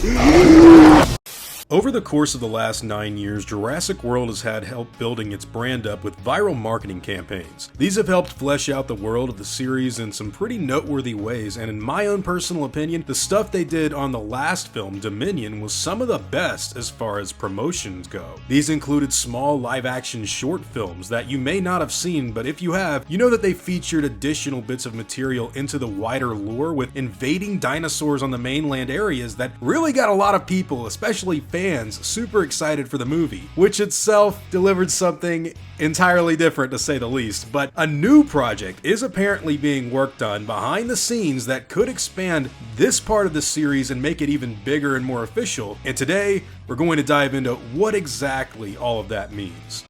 Over the course of the last 9 years, Jurassic World has had help building its brand up with viral marketing campaigns. These have helped flesh out the world of the series in some pretty noteworthy ways, and in my own personal opinion, the stuff they did on the last film, Dominion, was some of the best as far as promotions go. These included small live-action short films that you may not have seen, but if you have, you know that they featured additional bits of material into the wider lore with invading dinosaurs on the mainland areas that really got a lot of people, especially fans, super excited for the movie, which itself delivered something entirely different to say the least. But a new project is apparently being worked on behind the scenes that could expand this part of the series and make it even bigger and more official, and today we're going to dive into what exactly all of that means.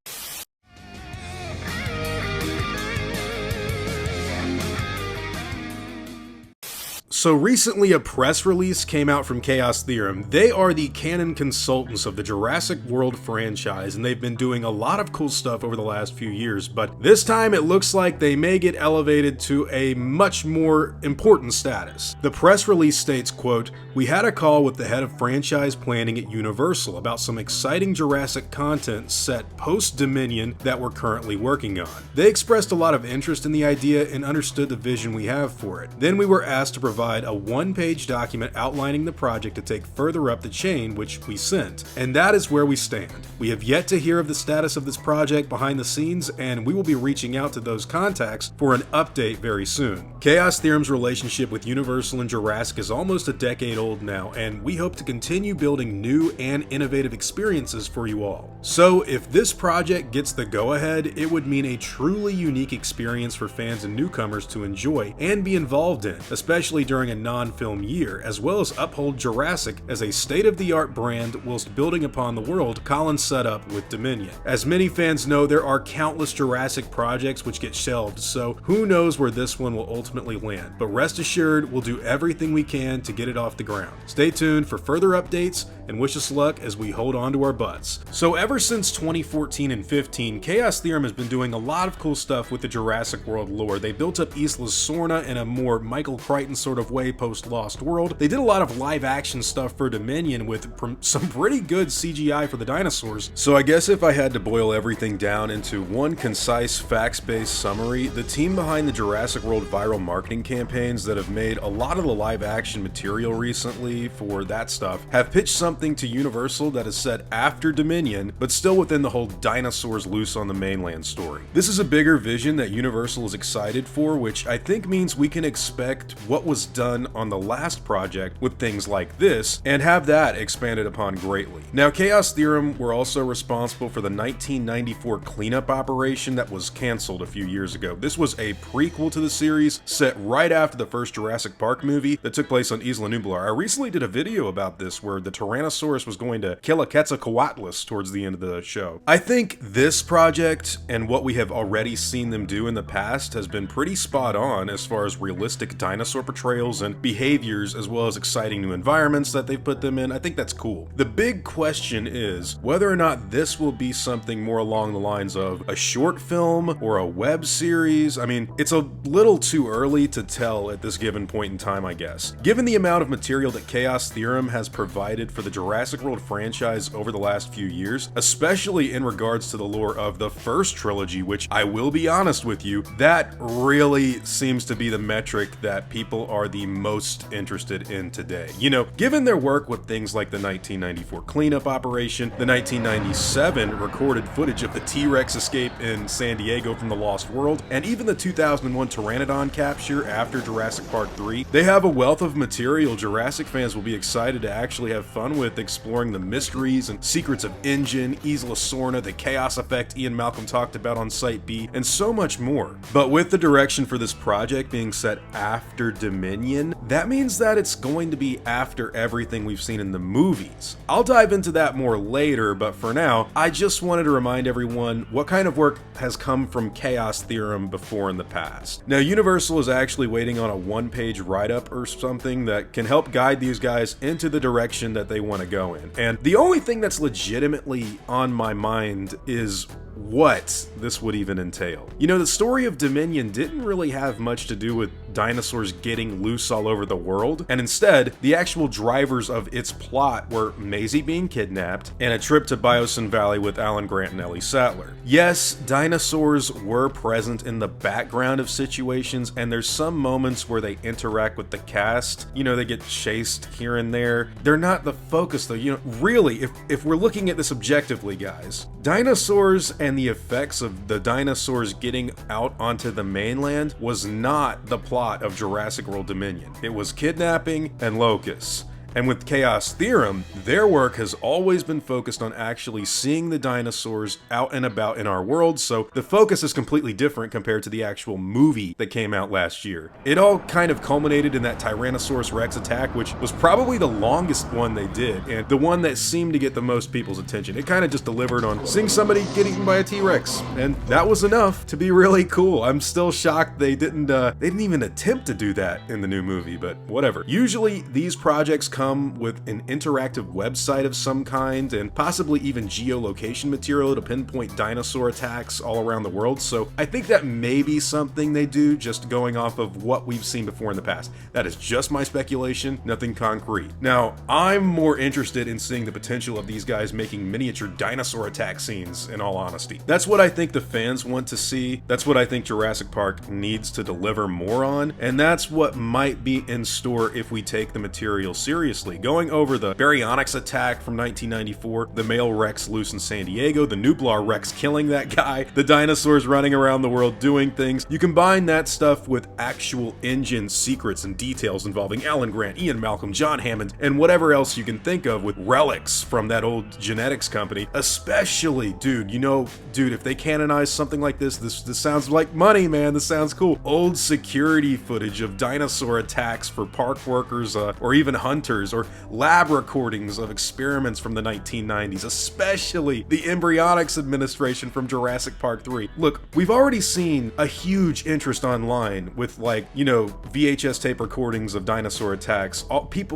So recently a press release came out from Chaos Theorem. They are the canon consultants of the Jurassic World franchise, and they've been doing a lot of cool stuff over the last few years, but this time it looks like they may get elevated to a much more important status. The press release states, quote, "We had a call with the head of franchise planning at Universal about some exciting Jurassic content set post-Dominion that we're currently working on. They expressed a lot of interest in the idea and understood the vision we have for it. Then we were asked to provide a one-page document outlining the project to take further up the chain, which we sent. And that is where we stand. We have yet to hear of the status of this project behind the scenes, and we will be reaching out to those contacts for an update very soon." Chaos Theorem's relationship with Universal and Jurassic is almost a decade old now, and we hope to continue building new and innovative experiences for you all. So if this project gets the go-ahead, it would mean a truly unique experience for fans and newcomers to enjoy and be involved in, especially during a non-film year, as well as uphold Jurassic as a state-of-the-art brand whilst building upon the world Colin set up with Dominion. As many fans know, there are countless Jurassic projects which get shelved, so who knows where this one will ultimately land, but rest assured we'll do everything we can to get it off the ground. Stay tuned for further updates and wish us luck as we hold on to our butts. So ever since 2014 and 15, Chaos Theorem has been doing a lot of cool stuff with the Jurassic World lore. They built up Isla Sorna in a more Michael Klayton sort of way post Lost World. They did a lot of live action stuff for Dominion with some pretty good CGI for the dinosaurs. So I guess if I had to boil everything down into one concise facts-based summary, the team behind the Jurassic World viral marketing campaigns that have made a lot of the live action material recently for that stuff have pitched something to Universal that is set after Dominion, but still within the whole dinosaurs loose on the mainland story. This is a bigger vision that Universal is excited for, which I think means we can expect what was done on the last project with things like this, and have that expanded upon greatly. Now, Chaos Theorem were also responsible for the 1994 cleanup operation that was cancelled a few years ago. This was a prequel to the series, set right after the first Jurassic Park movie that took place on Isla Nublar. I recently did a video about this where the Tyrannosaurus was going to kill a Quetzalcoatlus towards the end of the show. I think this project and what we have already seen them do in the past has been pretty spot on as far as realistic dinosaur portrayals and behaviors, as well as exciting new environments that they've put them in. I think that's cool. The big question is whether or not this will be something more along the lines of a short film or a web series. I mean, it's a little too early to tell at this given point in time, I guess. Given the amount of material that Chaos Theorem has provided for the Jurassic World franchise over the last few years, especially in regards to the lore of the first trilogy, which I will be honest with you, that really seems to be the metric that people are the most interested in today. You know, given their work with things like the 1994 cleanup operation, the 1997 recorded footage of the T-Rex escape in San Diego from the Lost World, and even the 2001 Pteranodon capture after Jurassic Park 3, they have a wealth of material Jurassic fans will be excited to actually have fun with, exploring the mysteries and secrets of Engine, Isla Sorna, the chaos effect Ian Malcolm talked about on Site B, and so much more. But with the direction for this project being set after Dominion, that means that it's going to be after everything we've seen in the movies. I'll dive into that more later, but for now, I just wanted to remind everyone what kind of work has come from Chaos Theorem before in the past. Now, Universal is actually waiting on a one-page write-up or something that can help guide these guys into the direction that they want to go in. And the only thing that's legitimately on my mind is what this would even entail. You know, the story of Dominion didn't really have much to do with dinosaurs getting loose all over the world, and instead, the actual drivers of its plot were Maisie being kidnapped and a trip to Biosyn Valley with Alan Grant and Ellie Sattler. Yes, dinosaurs were present in the background of situations, and there's some moments where they interact with the cast. You know, they get chased here and there. They're not the focus though. You know, really, if we're looking at this objectively, guys, dinosaurs and the effects of the dinosaurs getting out onto the mainland was not the plot of Jurassic World Dominion. It was kidnapping and locusts. And with Chaos Theorem, their work has always been focused on actually seeing the dinosaurs out and about in our world, so the focus is completely different compared to the actual movie that came out last year. It all kind of culminated in that Tyrannosaurus Rex attack, which was probably the longest one they did, and the one that seemed to get the most people's attention. It kind of just delivered on seeing somebody get eaten by a T-Rex, and that was enough to be really cool. I'm still shocked they didn't even attempt to do that in the new movie, but whatever. Usually, these projects come with an interactive website of some kind and possibly even geolocation material to pinpoint dinosaur attacks all around the world, so I think that may be something they do, just going off of what we've seen before in the past. That is just my speculation, nothing concrete. Now, I'm more interested in seeing the potential of these guys making miniature dinosaur attack scenes, in all honesty. That's what I think the fans want to see, that's what I think Jurassic Park needs to deliver more on, and that's what might be in store if we take the material seriously. Going over the Baryonyx attack from 1994, the male Rex loose in San Diego, the Nublar Rex killing that guy, the dinosaurs running around the world doing things. You combine that stuff with actual engine secrets and details involving Alan Grant, Ian Malcolm, John Hammond, and whatever else you can think of with relics from that old genetics company. Especially, dude, if they canonize something like this sounds like money, man. This sounds cool. Old security footage of dinosaur attacks for park workers or even hunters, or lab recordings of experiments from the 1990s, especially the embryonics administration from Jurassic Park 3. Look, we've already seen a huge interest online with, like, VHS tape recordings of dinosaur attacks.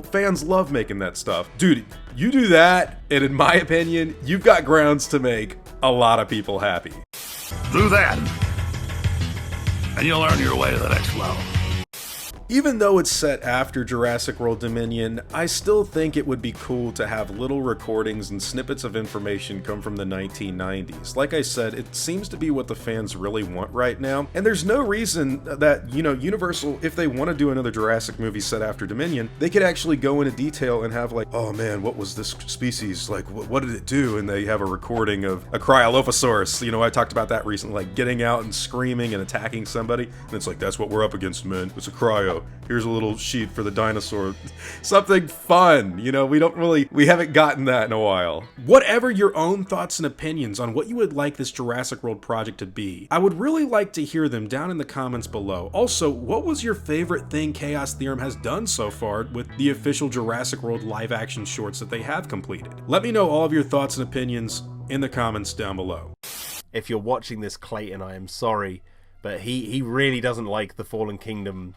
Fans love making that stuff. Dude, you do that, and in my opinion, you've got grounds to make a lot of people happy. Do that, and you'll earn your way to the next level. Even though it's set after Jurassic World Dominion, I still think it would be cool to have little recordings and snippets of information come from the 1990s. Like I said, it seems to be what the fans really want right now, and there's no reason that, Universal, if they want to do another Jurassic movie set after Dominion, they could actually go into detail and have, like, oh man, what was this species? Like, what did it do? And they have a recording of a Cryolophosaurus. I talked about that recently, like getting out and screaming and attacking somebody, and it's like, that's what we're up against, man. It's a cryo. Here's a little sheet for the dinosaur. Something fun, we haven't gotten that in a while. Whatever your own thoughts and opinions on what you would like this Jurassic World project to be, I would really like to hear them down in the comments below. Also, what was your favorite thing Chaos Theorem has done so far with the official Jurassic World live action shorts that they have completed? Let me know all of your thoughts and opinions in the comments down below. If you're watching this, Klayton, I am sorry, but he really doesn't like the Fallen Kingdom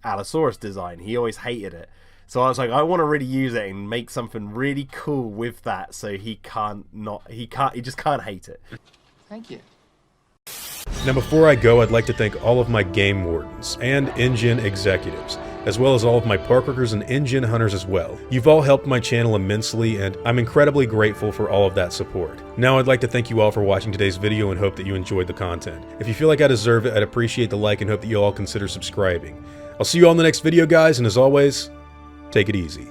Allosaurus design. He always hated it, so I was like, I want to really use it and make something really cool with that, so he just can't hate it. Thank you. Now, before I go, I'd like to thank all of my game wardens and engine executives, as well as all of my park workers and engine hunters as well. You've all helped my channel immensely, and I'm incredibly grateful for all of that support. Now, I'd like to thank you all for watching today's video and hope that you enjoyed the content. If you feel like I deserve it, I'd appreciate the like and hope that you all consider subscribing. I'll see you all in the next video, guys, and as always, take it easy.